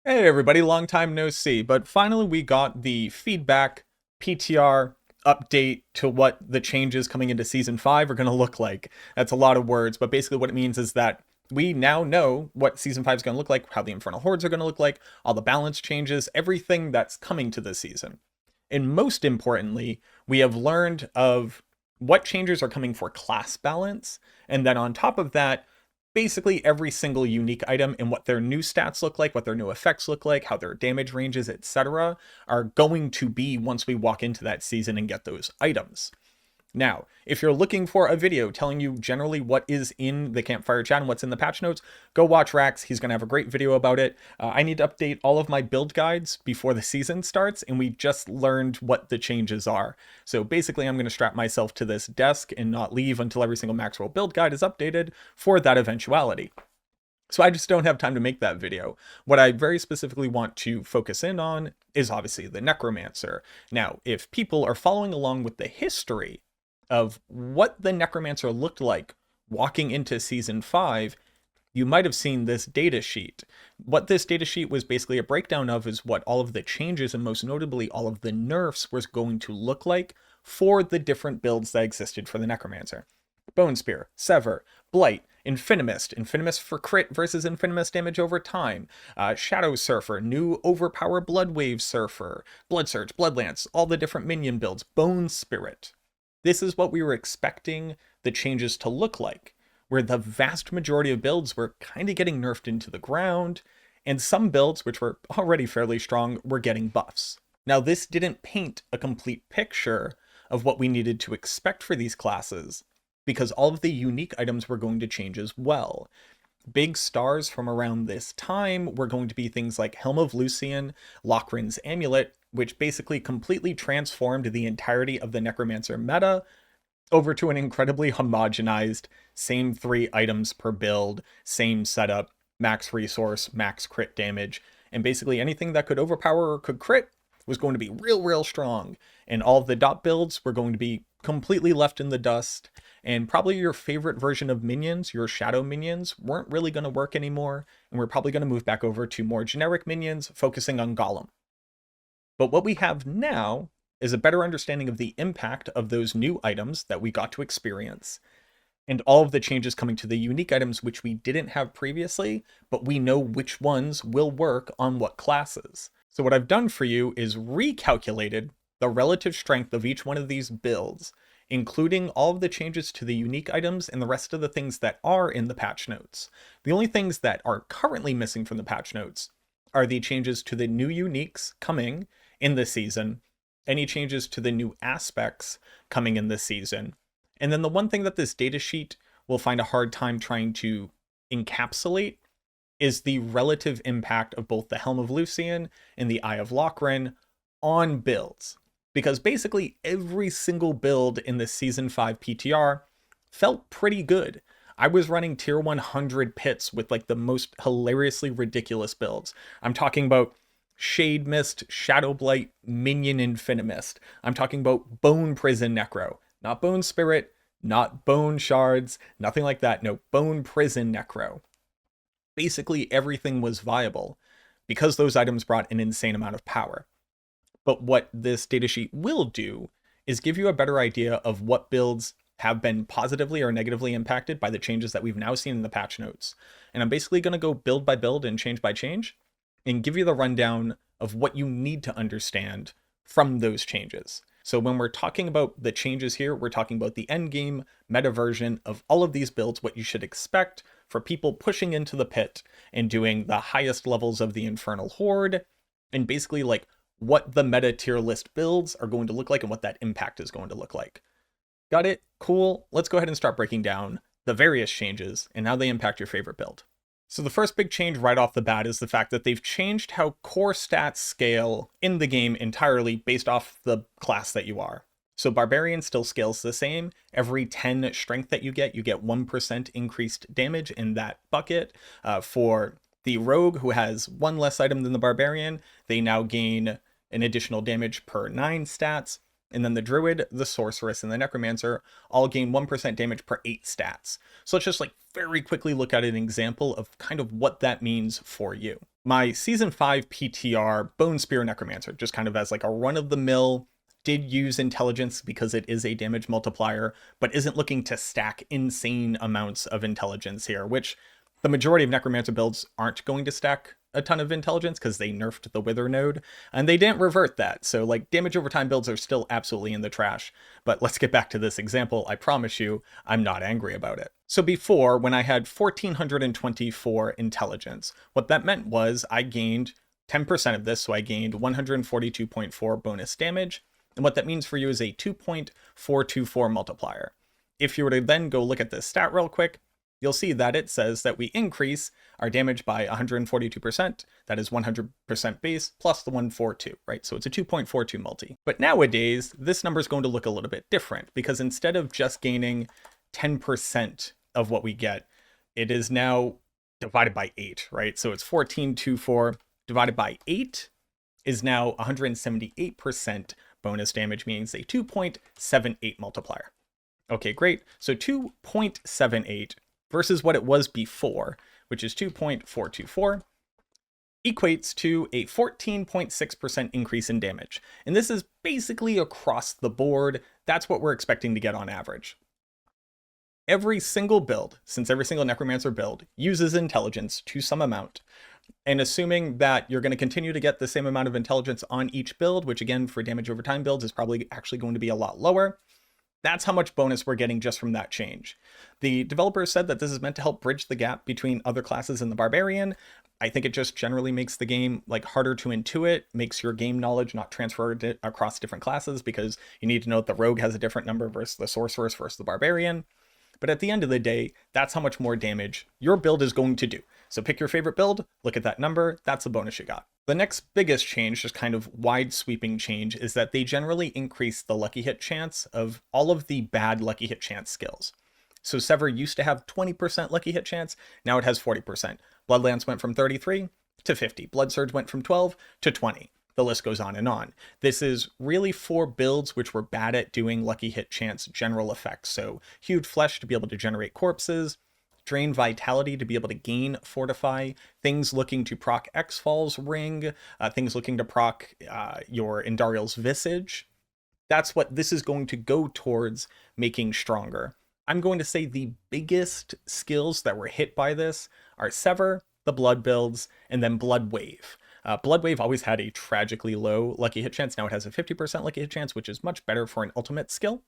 Hey everybody, long time no see, but finally we got the feedback PTR update to what the changes coming into Season 5 are going to look like. That's a lot of words, but basically what it means is that we now know what Season 5 is going to look like, how the Infernal Hordes are going to look like, all the balance changes, everything that's coming to this season. And most importantly, we have learned of what changes are coming for class balance, and then on top of that, basically every single unique item and what their new stats look like, what their new effects look like, how their damage ranges, etc., are going to be once we walk into that season and get those items. Now, if you're looking for a video telling you generally what is in the campfire chat and what's in the patch notes, go watch Rax. He's going to have a great video about it. I need to update all of my build guides before the season starts, and we just learned what the changes are. So basically, I'm going to strap myself to this desk and not leave until every single max roll build guide is updated for that eventuality. So I just don't have time to make that video. What I very specifically want to focus in on is obviously the Necromancer. Now, if people are following along with the history of what the Necromancer looked like walking into Season 5, you might have seen this data sheet. What this data sheet was basically a breakdown of is what all of the changes and most notably all of the nerfs was going to look like for the different builds that existed for the Necromancer. Bone Spear, Sever, Blight, Infinimist, Infinimist for crit versus Infinimist damage over time, Shadow Surfer, new Overpower Blood Wave Surfer, Blood Surge, Bloodlance, all the different minion builds, Bone Spirit. This is what we were expecting the changes to look like, where the vast majority of builds were kind of getting nerfed into the ground, and some builds, which were already fairly strong, were getting buffs. Now, this didn't paint a complete picture of what we needed to expect for these classes, because all of the unique items were going to change as well. Big stars from around this time were going to be things like Helm of Lucian, Lochran's Amulet, which basically completely transformed the entirety of the Necromancer meta over to an incredibly homogenized, same 3 items per build, same setup, max resource, max crit damage, and basically anything that could overpower or could crit was going to be real strong, and all of the dot builds were going to be completely left in the dust, and probably your favorite version of minions, your shadow minions, weren't really going to work anymore, and we're probably going to move back over to more generic minions, focusing on Golem. But what we have now is a better understanding of the impact of those new items that we got to experience, and all of the changes coming to the unique items which we didn't have previously, but we know which ones will work on what classes. So what I've done for you is recalculated the relative strength of each one of these builds, including all of the changes to the unique items and the rest of the things that are in the patch notes. The only things that are currently missing from the patch notes are the changes to the new uniques coming in this season, any changes to the new aspects coming in this season, and then the one thing that this datasheet will find a hard time trying to encapsulate is the relative impact of both the Helm of Lucian and the Eye of Lochran on builds. Because basically every single build in the Season 5 PTR felt pretty good. I was running tier 100 pits with like the most hilariously ridiculous builds. I'm talking about Shade Mist, Shadow Blight, Minion Infinimist. I'm talking about Bone Prison Necro. Not Bone Spirit, not Bone Shards, nothing like that. No, Bone Prison Necro. Basically everything was viable because those items brought an insane amount of power. But what this datasheet will do is give you a better idea of what builds have been positively or negatively impacted by the changes that we've now seen in the patch notes. And I'm basically going to go build by build and change by change and give you the rundown of what you need to understand from those changes. So when we're talking about the changes here, we're talking about the end game meta version of all of these builds, what you should expect for people pushing into the pit and doing the highest levels of the Infernal Horde, and basically like what the meta tier list builds are going to look like and what that impact is going to look like. Got it? Cool. Let's go ahead and start breaking down the various changes and how they impact your favorite build. So the first big change right off the bat is the fact that they've changed how core stats scale in the game entirely based off the class that you are. So Barbarian still scales the same. Every 10 strength that you get 1% increased damage in that bucket. For the Rogue, who has 1 less item than the Barbarian, they now gain an additional damage per 9 stats. And then the Druid, the Sorceress, and the Necromancer all gain 1% damage per 8 stats. So let's just like very quickly look at an example of kind of what that means for you. My Season 5 PTR Bone Spear Necromancer, just kind of as like a run-of-the-mill, did use intelligence because it is a damage multiplier, but isn't looking to stack insane amounts of intelligence here, which the majority of Necromancer builds aren't going to stack a ton of intelligence because they nerfed the Wither node, and they didn't revert that. So like damage over time builds are still absolutely in the trash. But let's get back to this example. I promise you, I'm not angry about it. So before, when I had 1424 intelligence, what that meant was I gained 10% of this, so I gained 142.4 bonus damage. And what that means for you is a 2.424 multiplier. If you were to then go look at this stat real quick, you'll see that it says that we increase our damage by 142%. That is 100% base plus the 142, right? So it's a 2.42 multi. But nowadays, this number is going to look a little bit different because instead of just gaining 10% of what we get, it is now divided by 8, right? So it's 1424 divided by 8 is now 178% bonus damage, meaning it's a 2.78 multiplier. Okay, great. So 2.78 versus what it was before, which is 2.424, equates to a 14.6% increase in damage. And this is basically across the board. That's what we're expecting to get on average. Every single build, since every single Necromancer build uses intelligence to some amount, and assuming that you're going to continue to get the same amount of intelligence on each build, which again for damage over time builds is probably actually going to be a lot lower, that's how much bonus we're getting just from that change. The developers said that this is meant to help bridge the gap between other classes and the Barbarian. I think it just generally makes the game like harder to intuit, makes your game knowledge not transferred across different classes because you need to know that the Rogue has a different number versus the Sorceress versus the Barbarian. But at the end of the day, that's how much more damage your build is going to do. So pick your favorite build, look at that number, that's the bonus you got. The next biggest change, just kind of wide sweeping change, is that they generally increase the lucky hit chance of all of the bad lucky hit chance skills. So Sever used to have 20% lucky hit chance, now it has 40%. Bloodlance went from 33 to 50. Blood Surge went from 12 to 20. The list goes on and on. This is really for builds which were bad at doing lucky hit chance general effects. So Hued Flesh to be able to generate corpses, Drain Vitality to be able to gain Fortify, things looking to proc X-Fall's Ring, things looking to proc your Indariel's Visage. That's what this is going to go towards making stronger. I'm going to say the biggest skills that were hit by this are Sever, the Blood builds, and then Blood Wave. Blood Wave always had a tragically low lucky hit chance. Now it has a 50% lucky hit chance, which is much better for an ultimate skill.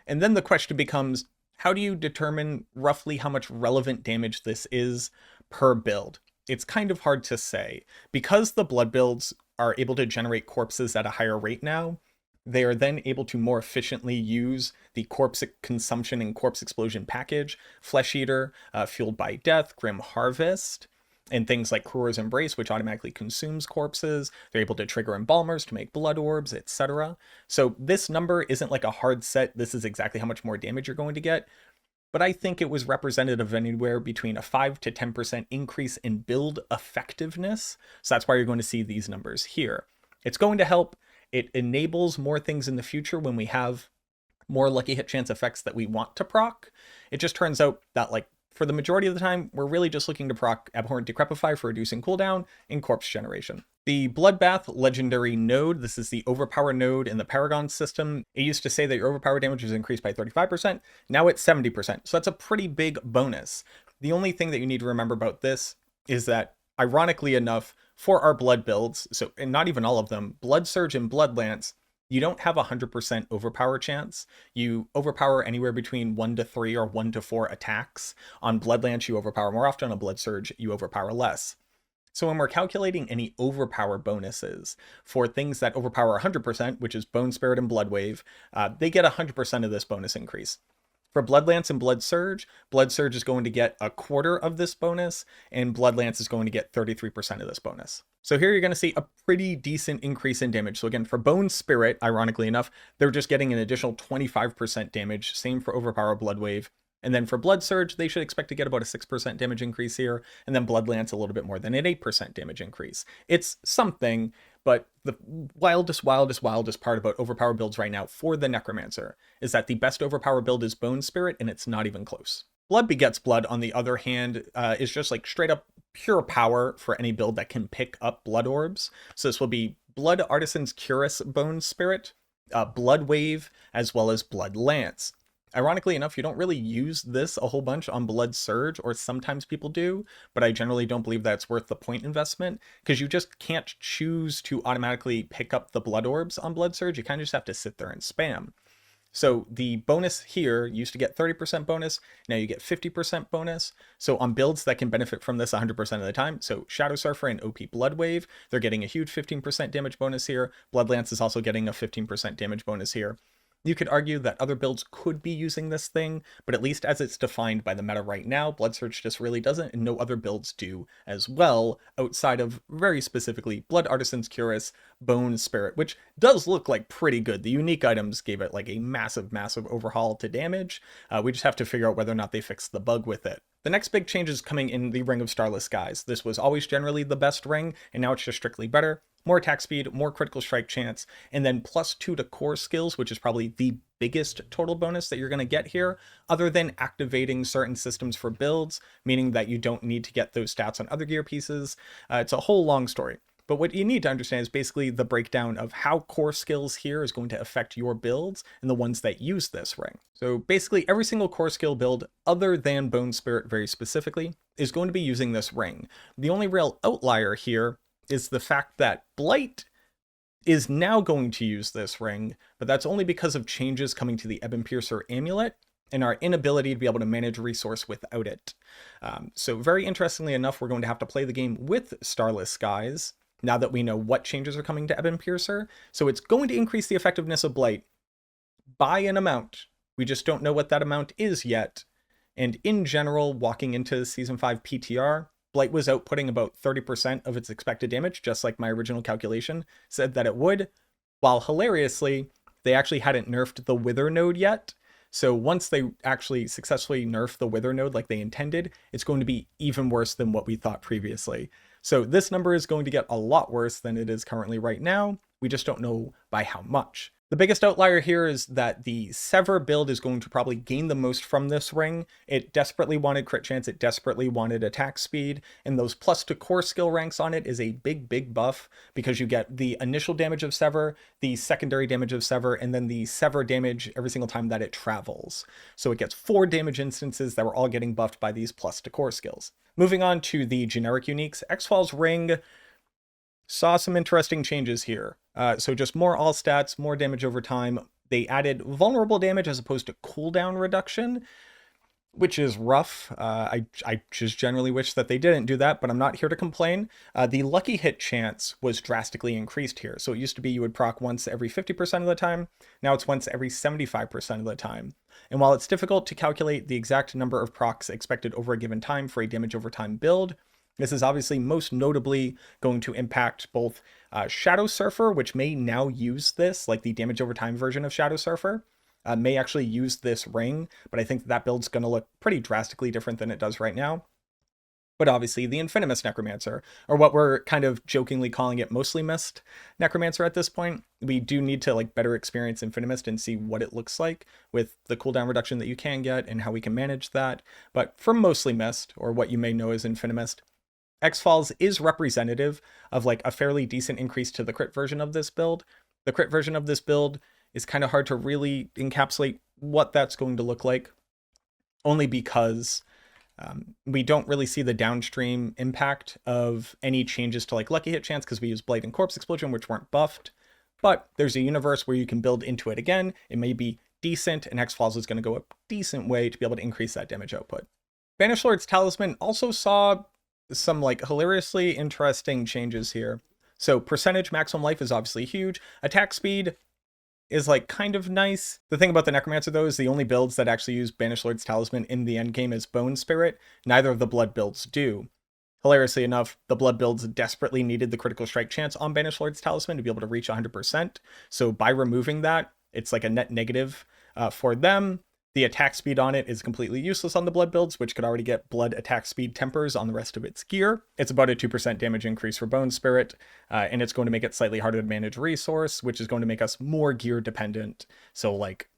And then the question becomes, how do you determine roughly how much relevant damage this is per build? It's kind of hard to say. Because the Blood builds are able to generate corpses at a higher rate now, they are then able to more efficiently use the Corpse Consumption and Corpse Explosion package, Flesh Eater, Fueled by Death, Grim Harvest, and things like Kruor's Embrace, which automatically consumes corpses. They're able to trigger Embalmers to make blood orbs, etc. So this number isn't like a hard set, this is exactly how much more damage you're going to get, but I think it was representative of anywhere between a 5 to 10% increase in build effectiveness. So that's why you're going to see these numbers here. It's going to help. It enables more things in the future when we have more lucky hit chance effects that we want to proc. It just turns out that like for the majority of the time, we're really just looking to proc Abhorrent Decrepify for reducing cooldown and corpse generation. The Bloodbath legendary node, this is the overpower node in the Paragon system. It used to say that your overpower damage was increased by 35%. Now it's 70%. So that's a pretty big bonus. The only thing that you need to remember about this is that, ironically enough, for our blood builds, so and not even all of them, Blood Surge and Bloodlance, you don't have a 100% overpower chance. You overpower anywhere between 1 to 3 or 1 to 4 attacks. On Bloodlance, you overpower more often. On Blood Surge, you overpower less. So when we're calculating any overpower bonuses for things that overpower 100%, which is Bone Spirit and Blood Wave, they get 100% of this bonus increase. For Bloodlance and Blood Surge is going to get a quarter of this bonus, and Bloodlance is going to get 33% of this bonus. So here you're going to see a pretty decent increase in damage. So again, for Bone Spirit, ironically enough, they're just getting an additional 25% damage. Same for Overpower Blood Wave. And then for Blood Surge, they should expect to get about a 6% damage increase here. And then Bloodlance a little bit more than an 8% damage increase. It's something, But the wildest part about overpower builds right now for the Necromancer is that the best overpower build is Bone Spirit, and it's not even close. Blood Begets Blood, on the other hand, is just like straight up pure power for any build that can pick up blood orbs. So this will be Blood Artisan's Cuirass Bone Spirit, Blood Wave, as well as Blood Lance. Ironically enough, you don't really use this a whole bunch on Blood Surge, or sometimes people do, but I generally don't believe that's worth the point investment, because you just can't choose to automatically pick up the blood orbs on Blood Surge. You kind of just have to sit there and spam. So the bonus here used to get 30% bonus, now you get 50% bonus. So on builds that can benefit from this 100% of the time, so Shadow Surfer and OP Blood Wave, they're getting a huge 15% damage bonus here. Blood Lance is also getting a 15% damage bonus here. You could argue that other builds could be using this thing, but at least as it's defined by the meta right now, Blood Surge just really doesn't, and no other builds do as well, outside of very specifically Blood Artisan's Cuirass, Bone Spirit, which does look like pretty good. The unique items gave it like a massive overhaul to damage. We just have to figure out whether or not they fixed the bug with it. The next big change is coming in the Ring of Starless Skies. This was always generally the best ring, and now it's just strictly better. More attack speed, more critical strike chance, and then +2 to core skills, which is probably the biggest total bonus that you're going to get here, other than activating certain systems for builds, meaning that you don't need to get those stats on other gear pieces. It's a whole long story. But what you need to understand is basically the breakdown of how core skills here is going to affect your builds and the ones that use this ring. So basically every single core skill build, other than Bone Spirit very specifically, is going to be using this ring. The only real outlier here is the fact that Blight is now going to use this ring, but that's only because of changes coming to the Ebon Piercer amulet and our inability to be able to manage resource without it. So very interestingly enough, we're going to have to play the game with Starless Skies now that we know what changes are coming to Ebon Piercer. So it's going to increase the effectiveness of Blight by an amount. We just don't know what that amount is yet. And in general, walking into Season 5 PTR, Blight was outputting about 30% of its expected damage, just like my original calculation said that it would, while hilariously, they actually hadn't nerfed the Wither node yet. So once they actually successfully nerf the Wither node like they intended, it's going to be even worse than what we thought previously. So this number is going to get a lot worse than it is currently right now. We just don't know by how much. The biggest outlier here is that the Sever build is going to probably gain the most from this ring. It desperately wanted crit chance, it desperately wanted attack speed, and those +2 core skill ranks on it is a big buff, because you get the initial damage of Sever, the secondary damage of Sever, and then the Sever damage every single time that it travels. So it gets 4 damage instances that were all getting buffed by these +2 core skills. Moving on to the generic uniques, X-Fal's ring saw some interesting changes here. So just more all stats, more damage over time. They added vulnerable damage as opposed to cooldown reduction, which is rough. I just generally wish that they didn't do that, but I'm not here to complain. The lucky hit chance was drastically increased here. So it used to be you would proc once every 50% of the time. Now it's once every 75% of the time. And while it's difficult to calculate the exact number of procs expected over a given time for a damage over time build, this is obviously most notably going to impact both Shadow Surfer, which may now use this, like the damage over time version of Shadow Surfer, may actually use this ring, but I think that build's going to look pretty drastically different than it does right now. But obviously the Infinimist Necromancer, or what we're kind of jokingly calling it Mostly Mist Necromancer at this point, we do need to like better experience Infinimist and see what it looks like with the cooldown reduction that you can get and how we can manage that. But for Mostly Mist, or what you may know as Infinimist, X-Falls is representative of like a fairly decent increase to the crit version of this build. The crit version of this build is kind of hard to really encapsulate what that's going to look like, only because we don't really see the downstream impact of any changes to like lucky hit chance, because we use Blight and Corpse Explosion, which weren't buffed. But there's a universe where you can build into it again. It may be decent, and X-Falls is going to go a decent way to be able to increase that damage output. Banished Lord's Talisman also saw some like hilariously interesting changes here. So percentage maximum life is obviously huge. Attack speed is like kind of nice. The thing about the Necromancer though is the only builds that actually use Banished Lord's Talisman in the endgame is Bone Spirit. Neither of the Blood builds do. Hilariously enough, the Blood builds desperately needed the critical strike chance on Banished Lord's Talisman to be able to reach 100%. So by removing that, it's like a net negative for them. The attack speed on it is completely useless on the blood builds, which could already get blood attack speed tempers on the rest of its gear. It's about a 2% damage increase for Bone Spirit, and it's going to make it slightly harder to manage resource, which is going to make us more gear dependent. So like,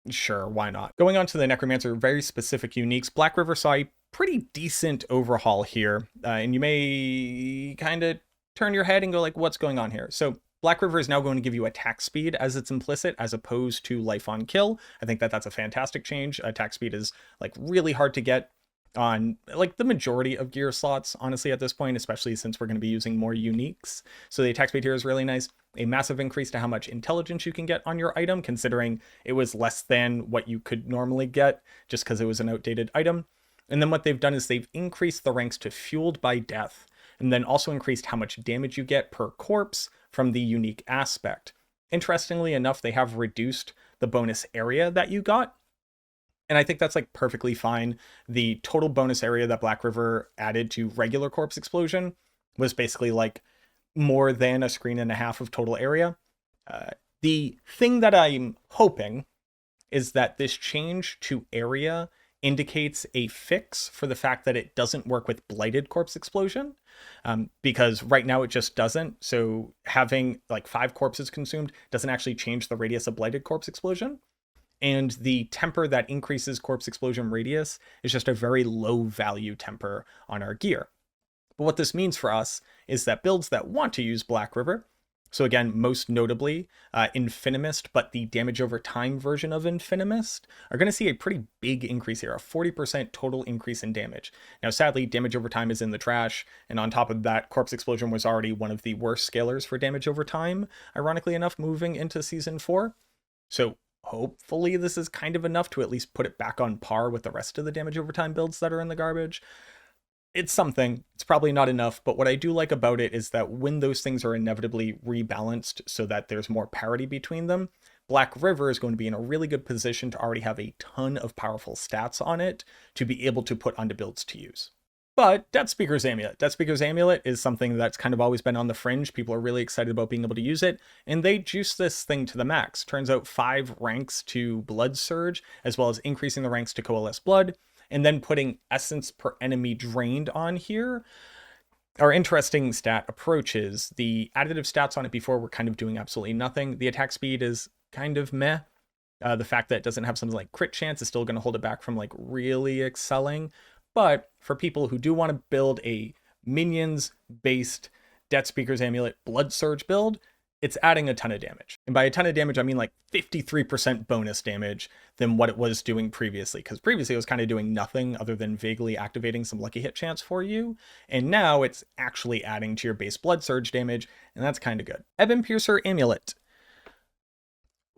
sure, why not? Going on to the Necromancer, very specific uniques. Black River saw a pretty decent overhaul here, and you may kind of turn your head and go like, what's going on here? So Black River is now going to give you attack speed as it's implicit, as opposed to life on kill. I think that that's a fantastic change. Attack speed is like really hard to get on like the majority of gear slots, honestly, at this point, especially since we're going to be using more uniques. So the attack speed here is really nice. A massive increase to how much intelligence you can get on your item, considering it was less than what you could normally get just because it was an outdated item. And then what they've done is they've increased the ranks to Fueled by Death, and then also increased how much damage you get per corpse from the unique aspect. Interestingly enough, they have reduced the bonus area that you got, and I think that's like perfectly fine. The total bonus area that Black River added to regular corpse explosion was basically like more than a screen and a half of total area. The thing that I'm hoping is that this change to area indicates a fix for the fact that it doesn't work with blighted corpse explosion, because right now it just doesn't. So having like 5 corpses consumed doesn't actually change the radius of blighted corpse explosion. And the temper that increases corpse explosion radius is just a very low value temper on our gear. But what this means for us is that builds that want to use Black River, so again, most notably Infinimist, but the damage over time version of Infinimist, are going to see a pretty big increase here, a 40% total increase in damage. Now, sadly, damage over time is in the trash, and on top of that, Corpse Explosion was already one of the worst scalers for damage over time, ironically enough, moving into Season 4. So hopefully this is kind of enough to at least put it back on par with the rest of the damage over time builds that are in the garbage. It's something. It's probably not enough, but what I do like about it is that when those things are inevitably rebalanced so that there's more parity between them, Black River is going to be in a really good position to already have a ton of powerful stats on it to be able to put onto builds to use. But Death Speaker's Amulet. Death Speaker's Amulet is something that's kind of always been on the fringe. People are really excited about being able to use it, and they juice this thing to the max. Turns out 5 ranks to Blood Surge, as well as increasing the ranks to Coalesce Blood, and then putting essence per enemy drained on here are interesting stat approaches. The additive stats on it before were kind of doing absolutely nothing. The attack speed is kind of meh. The fact that it doesn't have something like crit chance is still going to hold it back from like really excelling. But for people who do want to build a minions-based Death Speaker's Amulet Blood Surge build, it's adding a ton of damage. And by a ton of damage, I mean like 53% bonus damage than what it was doing previously. Because previously it was kind of doing nothing other than vaguely activating some lucky hit chance for you. And now it's actually adding to your base blood surge damage, and that's kind of good. Ebon Piercer Amulet.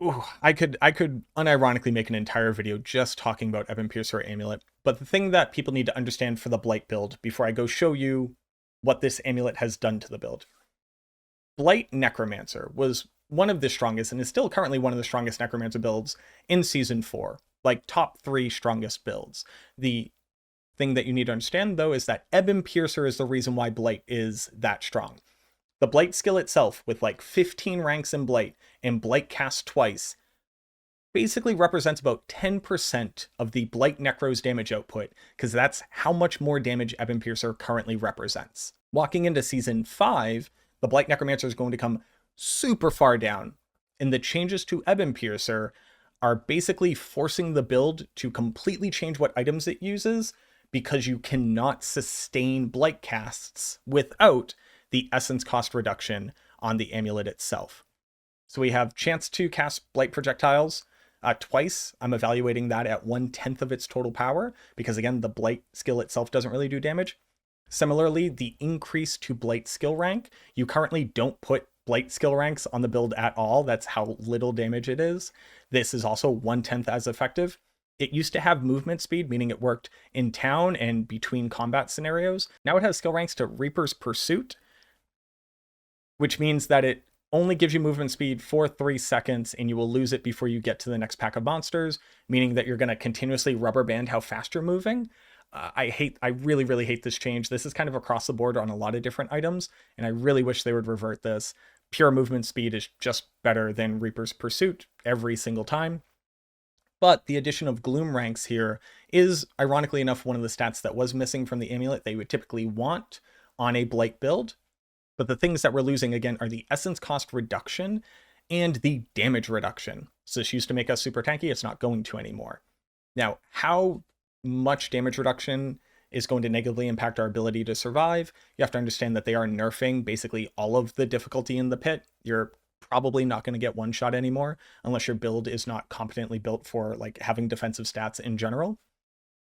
Ooh, I could unironically make an entire video just talking about Ebon Piercer Amulet. But the thing that people need to understand for the Blight build before I go show you what this amulet has done to the build. Blight Necromancer was one of the strongest, and is still currently one of the strongest Necromancer builds in Season 4. Like, top 3 strongest builds. The thing that you need to understand, though, is that Ebon Piercer is the reason why Blight is that strong. The Blight skill itself, with like 15 ranks in Blight, and Blight cast twice, basically represents about 10% of the Blight Necro's damage output, because that's how much more damage Ebon Piercer currently represents. Walking into Season 5, the Blight Necromancer is going to come super far down, and the changes to Ebon Piercer are basically forcing the build to completely change what items it uses, because you cannot sustain Blight casts without the essence cost reduction on the amulet itself. So we have chance to cast Blight projectiles twice. I'm evaluating that at 1/10 of its total power, because again, the Blight skill itself doesn't really do damage. Similarly, the increase to Blight skill rank, you currently don't put Blight skill ranks on the build at all. That's how little damage it is. This is also 1/10 as effective. It used to have movement speed, meaning it worked in town and between combat scenarios. Now it has skill ranks to Reaper's Pursuit, which means that it only gives you movement speed for 3 seconds, and you will lose it before you get to the next pack of monsters, meaning that you're going to continuously rubber band how fast you're moving. I really, really hate this change. This is kind of across the board on a lot of different items, and I really wish they would revert this. Pure movement speed is just better than Reaper's Pursuit every single time. But the addition of Gloom ranks here is, ironically enough, one of the stats that was missing from the amulet they would typically want on a Blight build. But the things that we're losing, again, are the essence cost reduction and the damage reduction. So this used to make us super tanky. It's not going to anymore. Now, how much damage reduction is going to negatively impact our ability to survive? You have to understand that they are nerfing basically all of the difficulty in the pit. You're probably not going to get one shot anymore unless your build is not competently built for like having defensive stats in general.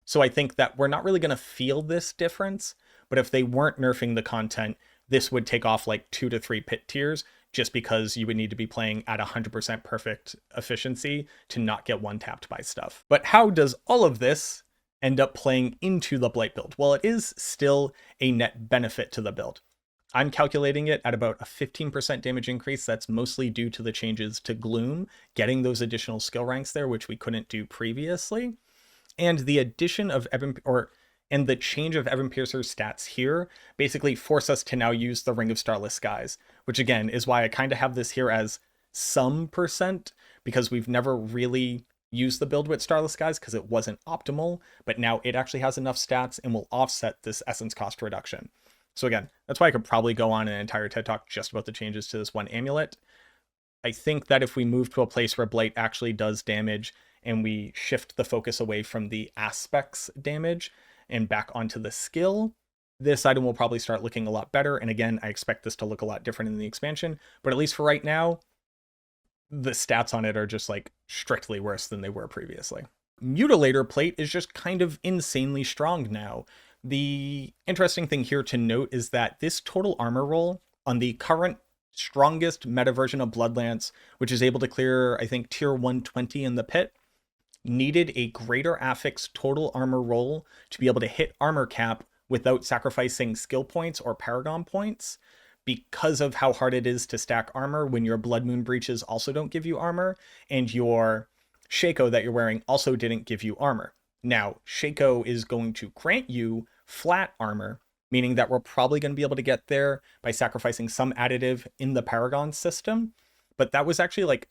So I think that we're not really going to feel this difference, but if they weren't nerfing the content, this would take off like 2 to 3 pit tiers, just because you would need to be playing at 100% perfect efficiency to not get one tapped by stuff. But how does all of this end up playing into the Blight build? Well, it is still a net benefit to the build. I'm calculating it at about a 15% damage increase. That's mostly due to the changes to Gloom, getting those additional skill ranks there, which we couldn't do previously. And the addition of and the change of Evan Piercer's stats here basically force us to now use the Ring of Starless Skies, which again is why I kind of have this here as some percent, because we've never really used the build with Starless Skies because it wasn't optimal, but now it actually has enough stats and will offset this essence cost reduction. So again, that's why I could probably go on an entire TED Talk just about the changes to this one amulet. I think that if we move to a place where Blight actually does damage and we shift the focus away from the aspects damage and back onto the skill, this item will probably start looking a lot better. And again, I expect this to look a lot different in the expansion, but at least for right now, the stats on it are just like strictly worse than they were previously. Mutilator plate is just kind of insanely strong now. The interesting thing here to note is that this total armor roll on the current strongest meta version of Bloodlance, which is able to clear, I think, tier 120 in the pit, needed a greater affix total armor roll to be able to hit armor cap without sacrificing skill points or paragon points, because of how hard it is to stack armor when your Blood Moon breaches also don't give you armor, and your Shaco that you're wearing also didn't give you armor. Now, Shaco is going to grant you flat armor, meaning that we're probably going to be able to get there by sacrificing some additive in the Paragon system, but that was actually like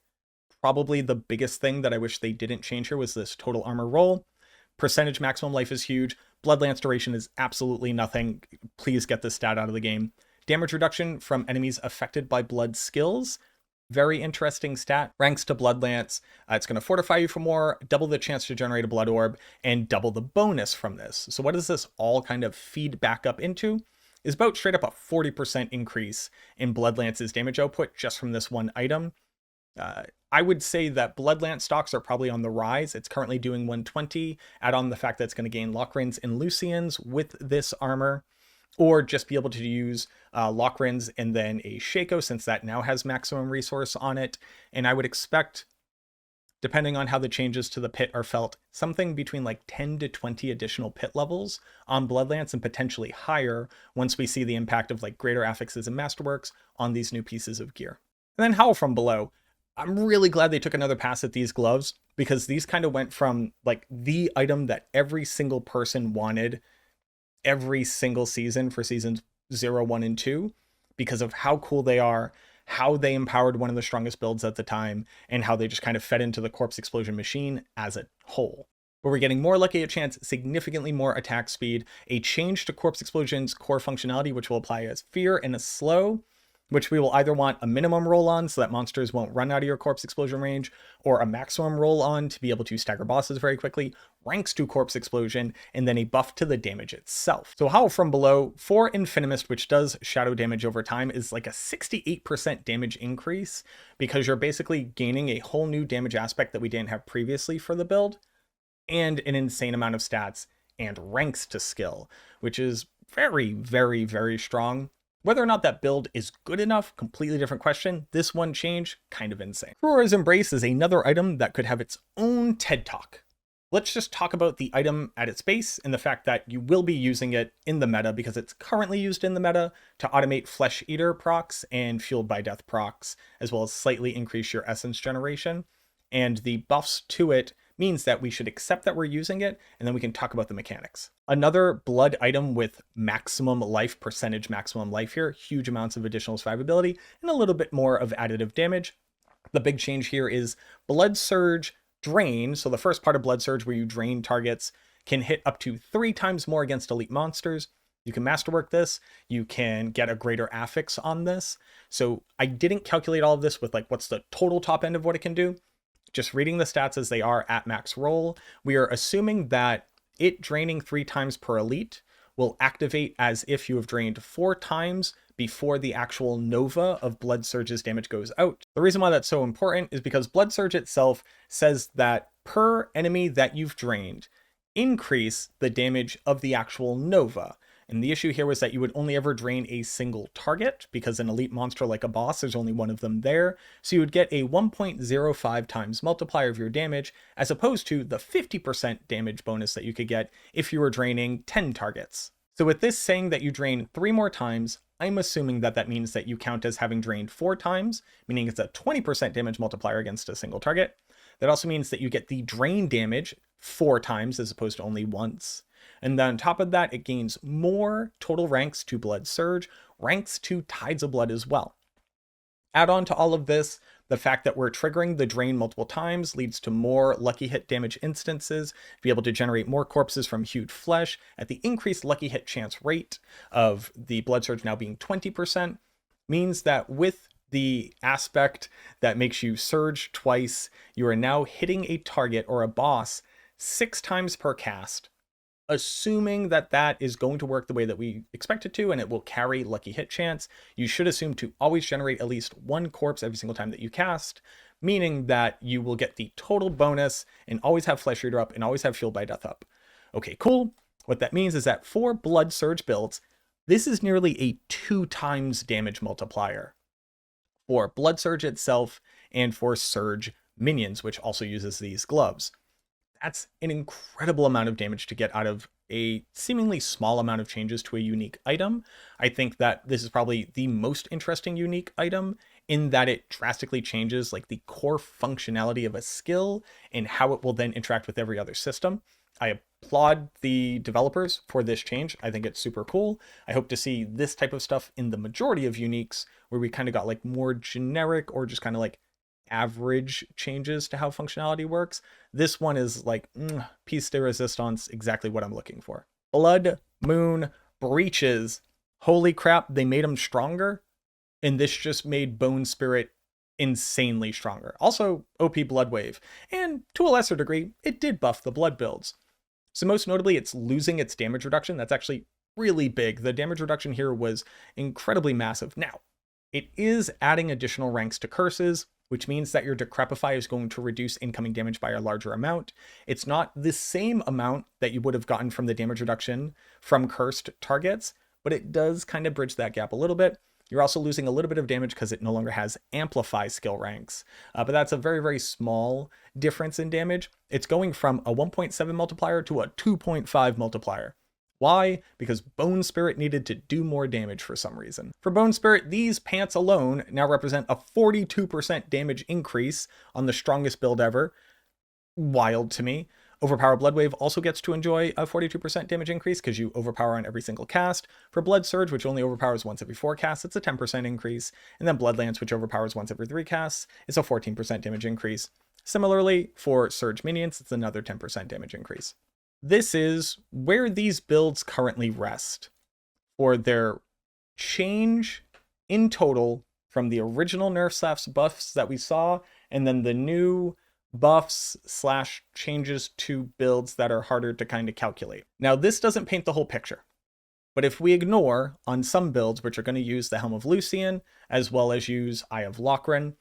probably the biggest thing that I wish they didn't change here was this total armor roll. Percentage maximum life is huge. Bloodlance duration is absolutely nothing. Please get this stat out of the game. Damage reduction from enemies affected by blood skills. Very interesting stat. Ranks to Bloodlance. It's going to fortify you for more, double the chance to generate a blood orb, and double the bonus from this. So what does this all kind of feed back up into? Is about straight up a 40% increase in Bloodlance's damage output just from this one item. I would say that Bloodlance stocks are probably on the rise. It's currently doing 120. Add on the fact that it's going to gain Lockrins and Lucians with this armor, or just be able to use Lockrins and then a Shaco, since that now has maximum resource on it. And I would expect, depending on how the changes to the pit are felt, something between like 10 to 20 additional pit levels on Bloodlance, and potentially higher once we see the impact of like greater affixes and masterworks on these new pieces of gear. And then Howl from Below. I'm really glad they took another pass at these gloves, because these kind of went from like the item that every single person wanted every single season for seasons 0, 1, and 2, because of how cool they are, how they empowered one of the strongest builds at the time, and how they just kind of fed into the Corpse Explosion machine as a whole. But we're getting more Lucky at Chance, significantly more attack speed, a change to Corpse Explosion's core functionality, which will apply as Fear and a Slow, which we will either want a minimum roll on so that monsters won't run out of your Corpse Explosion range, or a maximum roll on to be able to stagger bosses very quickly, ranks to Corpse Explosion, and then a buff to the damage itself. So Howl from Below for Infinimist, which does shadow damage over time, is like a 68% damage increase, because you're basically gaining a whole new damage aspect that we didn't have previously for the build, and an insane amount of stats and ranks to skill, which is very, very, very strong. Whether or not that build is good enough, completely different question. This one change, kind of insane. Aurora's Embrace is another item that could have its own TED Talk. Let's just talk about the item at its base and the fact that you will be using it in the meta, because it's currently used in the meta to automate Flesh Eater procs and Fueled by Death procs, as well as slightly increase your essence generation. And the buffs to it means that we should accept that we're using it, and then we can talk about the mechanics. Another blood item with maximum life, percentage maximum life here, huge amounts of additional survivability, and a little bit more of additive damage. The big change here is Blood Surge drain, so the first part of Blood Surge where you drain targets, can hit up to 3 times more against elite monsters. You can masterwork this, you can get a greater affix on this. So I didn't calculate all of this with like what's the total top end of what it can do. Just reading the stats as they are at max roll, we are assuming that it draining 3 times per elite will activate as if you have drained 4 times before the actual Nova of Blood Surge's damage goes out. The reason why that's so important is because Blood Surge itself says that per enemy that you've drained, increase the damage of the actual Nova. And the issue here was that you would only ever drain a single target because an elite monster like a boss, there's only one of them there. So you would get a 1.05 times multiplier of your damage as opposed to the 50% damage bonus that you could get if you were draining 10 targets. So with this saying that you drain 3 more times, I'm assuming that that means that you count as having drained 4 times, meaning it's a 20% damage multiplier against a single target. That also means that you get the drain damage 4 times as opposed to only once. And then on top of that, it gains more total ranks to Blood Surge, ranks to Tides of Blood as well. Add on to all of this, the fact that we're triggering the drain multiple times leads to more lucky hit damage instances, be able to generate more corpses from hewed flesh at the increased lucky hit chance rate of the Blood Surge now being 20%, means that with the aspect that makes you surge twice, you are now hitting a target or a boss 6 times per cast, assuming that that is going to work the way that we expect it to and it will carry lucky hit chance. You should assume to always generate at least 1 corpse every single time that you cast, meaning that you will get the total bonus and always have Flesh Eater up and always have Fueled by Death up. Okay, cool. What that means is that for Blood Surge builds, this is nearly a 2 times damage multiplier for Blood Surge itself and for Surge minions, which also uses these gloves. That's an incredible amount of damage to get out of a seemingly small amount of changes to a unique item. I think that this is probably the most interesting unique item in that it drastically changes like the core functionality of a skill and how it will then interact with every other system. I applaud the developers for this change. I think it's super cool. I hope to see this type of stuff in the majority of uniques where we kind of got like more generic or just kind of like average changes to how functionality works. This one is like piece de resistance, exactly what I'm looking for. Blood Moon Breaches. Holy crap, they made them stronger, and this just made Bone Spirit insanely stronger. Also, OP Blood Wave, and to a lesser degree, it did buff the blood builds. So most notably, it's losing its damage reduction. That's actually really big. The damage reduction here was incredibly massive. Now, it is adding additional ranks to curses, which means that your Decrepify is going to reduce incoming damage by a larger amount. It's not the same amount that you would have gotten from the damage reduction from cursed targets, but it does kind of bridge that gap a little bit. You're also losing a little bit of damage because it no longer has Amplify skill ranks, but that's a very, very small difference in damage. It's going from a 1.7 multiplier to a 2.5 multiplier. Why? Because Bone Spirit needed to do more damage for some reason. For Bone Spirit, these pants alone now represent a 42% damage increase on the strongest build ever. Wild to me. Overpower Blood Wave also gets to enjoy a 42% damage increase because you overpower on every single cast. For Blood Surge, which only overpowers once every 4 casts, it's a 10% increase. And then Blood Lance, which overpowers once every 3 casts, is a 14% damage increase. Similarly, for Surge Minions, it's another 10% damage increase. This is where these builds currently rest for their change in total from the original nerfs/buffs that we saw, and then the new buffs/changes to builds that are harder to kind of calculate. Now, this doesn't paint the whole picture, but if we ignore on some builds, which are going to use the Helm of Lucian, as well as use Eye of Lochran,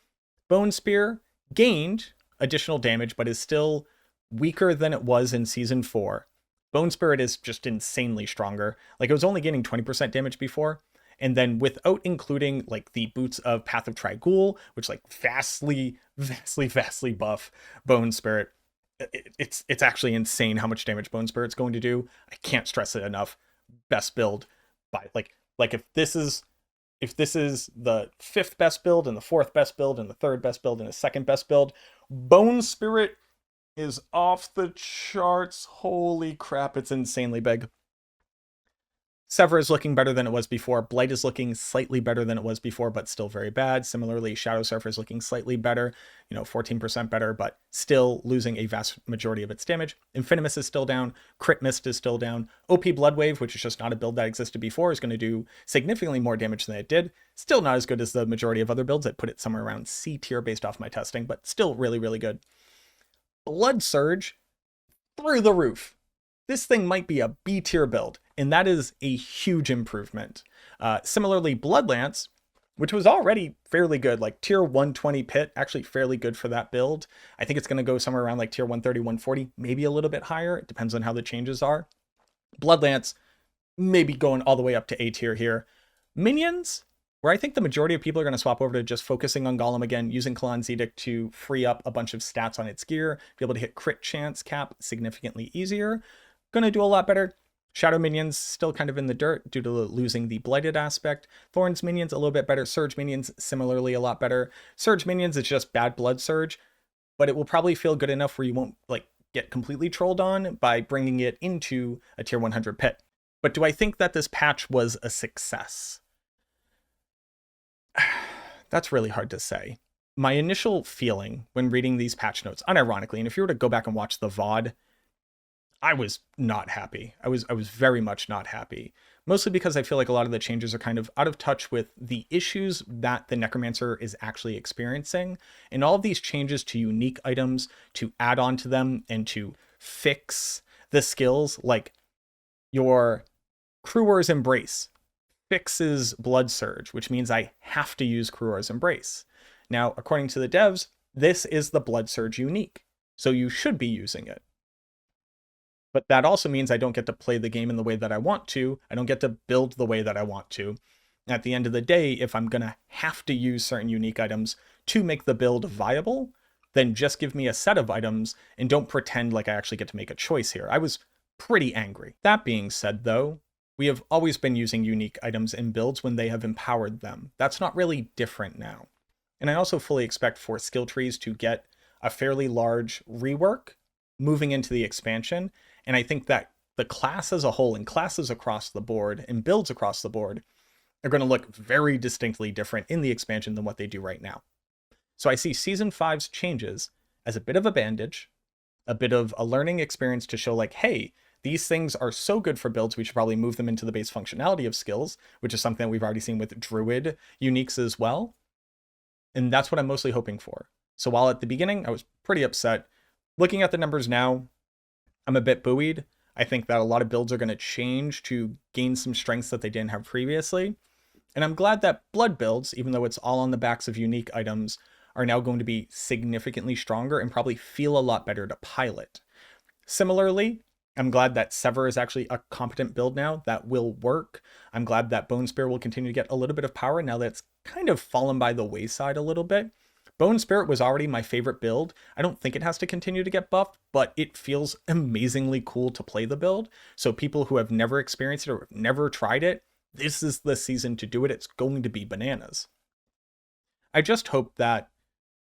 Bone Spear gained additional damage, but is still weaker than it was in Season 4. Bone Spirit is just insanely stronger. Like, it was only gaining 20% damage before, and then without including like the boots of Path of Trigul, which like vastly buff Bone Spirit, it's actually insane how much damage Bone Spirit's going to do. I can't stress it enough. Best build by like if this is the 5th best build and the 4th best build and the 3rd best build and the 2nd best build, Bone Spirit is off the charts. Holy crap, it's insanely big. Sever is looking better than it was before. Blight is looking slightly better than it was before, but still very bad. Similarly, Shadow Surfer is looking slightly better, 14% better, but still losing a vast majority of its damage. Infinimus is still down. Crit Mist is still down. OP Bloodwave, which is just not a build that existed before, is going to do significantly more damage than it did. Still not as good as the majority of other builds. I'd put it somewhere around C tier based off my testing, but still really, really good. Blood Surge, through the roof. This thing might be a B tier build, and that is a huge improvement. Similarly, Bloodlance, which was already fairly good, like tier 120 pit, actually fairly good for that build. I think it's going to go somewhere around like tier 130, 140, maybe a little bit higher. It depends on how the changes are. Bloodlance, maybe going all the way up to A tier here. Minions, where I think the majority of people are going to swap over to just focusing on Golem again, using Kalan's Edict to free up a bunch of stats on its gear, be able to hit crit chance cap significantly easier. Going to do a lot better. Shadow minions still kind of in the dirt due to losing the blighted aspect. Thorns minions a little bit better. Surge minions similarly a lot better. Surge minions is just bad blood surge, but it will probably feel good enough where you won't get completely trolled on by bringing it into a tier 100 pit. But do I think that this patch was a success? That's really hard to say. My initial feeling when reading these patch notes, unironically, and if you were to go back and watch the VOD, I was not happy. I was very much not happy. Mostly because I feel like a lot of the changes are kind of out of touch with the issues that the Necromancer is actually experiencing. And all of these changes to unique items, to add on to them, and to fix the skills, like your Cruor's Embrace fixes Blood Surge, which means I have to use Cruor's Embrace. Now, according to the devs, this is the Blood Surge unique, so you should be using it. But that also means I don't get to play the game in the way that I want to. I don't get to build the way that I want to. At the end of the day, if I'm going to have to use certain unique items to make the build viable, then just give me a set of items and don't pretend like I actually get to make a choice here. I was pretty angry. That being said, though, we have always been using unique items in builds when they have empowered them. That's not really different now. And I also fully expect for skill trees to get a fairly large rework moving into the expansion. And I think that the class as a whole and classes across the board and builds across the board are going to look very distinctly different in the expansion than what they do right now. So I see Season 5's changes as a bit of a bandage, a bit of a learning experience to show like, hey, these things are so good for builds, we should probably move them into the base functionality of skills, which is something that we've already seen with Druid uniques as well. And that's what I'm mostly hoping for. So while at the beginning I was pretty upset, looking at the numbers now, I'm a bit buoyed. I think that a lot of builds are going to change to gain some strengths that they didn't have previously. And I'm glad that blood builds, even though it's all on the backs of unique items, are now going to be significantly stronger and probably feel a lot better to pilot. Similarly, I'm glad that Sever is actually a competent build now that will work. I'm glad that Bone Spear will continue to get a little bit of power now that it's kind of fallen by the wayside a little bit. Bone Spirit was already my favorite build. I don't think it has to continue to get buffed, but it feels amazingly cool to play the build. So people who have never experienced it or never tried it, this is the season to do it. It's going to be bananas. I just hope that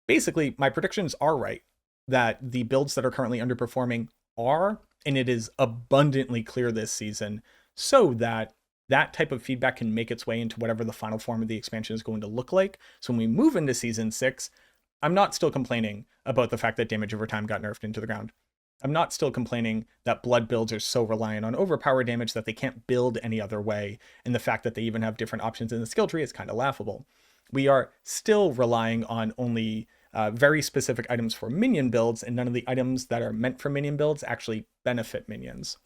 basically my predictions are right, that the builds that are currently underperforming are, and it is abundantly clear this season, so that that type of feedback can make its way into whatever the final form of the expansion is going to look like. So when we move into Season 6, I'm not still complaining about the fact that damage over time got nerfed into the ground. I'm not still complaining that blood builds are so reliant on overpower damage that they can't build any other way, and the fact that they even have different options in the skill tree is kind of laughable. We are still relying on only very specific items for minion builds, and none of the items that are meant for minion builds actually benefit minions.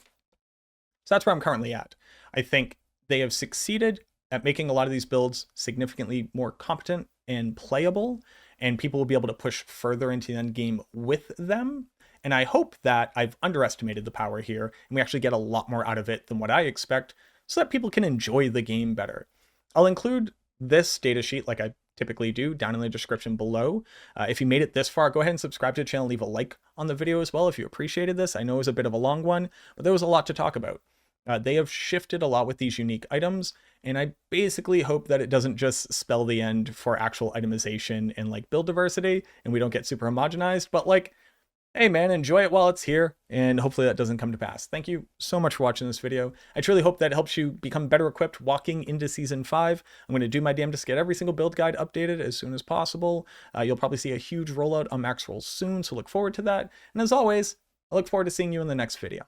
So that's where I'm currently at. I think they have succeeded at making a lot of these builds significantly more competent and playable, and people will be able to push further into the end game with them. And I hope that I've underestimated the power here, and we actually get a lot more out of it than what I expect, so that people can enjoy the game better. I'll include this datasheet, like I typically do, down in the description below. If you made it this far, go ahead and subscribe to the channel, leave a like on the video as well if you appreciated this. I know it was a bit of a long one, but there was a lot to talk about. They have shifted a lot with these unique items, and I basically hope that it doesn't just spell the end for actual itemization and like build diversity, and we don't get super homogenized, but like hey man, enjoy it while it's here, and hopefully that doesn't come to pass. Thank you so much for watching this video. I truly hope that helps you become better equipped walking into Season 5. I'm going to do my damnedest to get every single build guide updated as soon as possible. You'll probably see a huge rollout on Max Rolls soon, so look forward to that. And as always, I look forward to seeing you in the next video.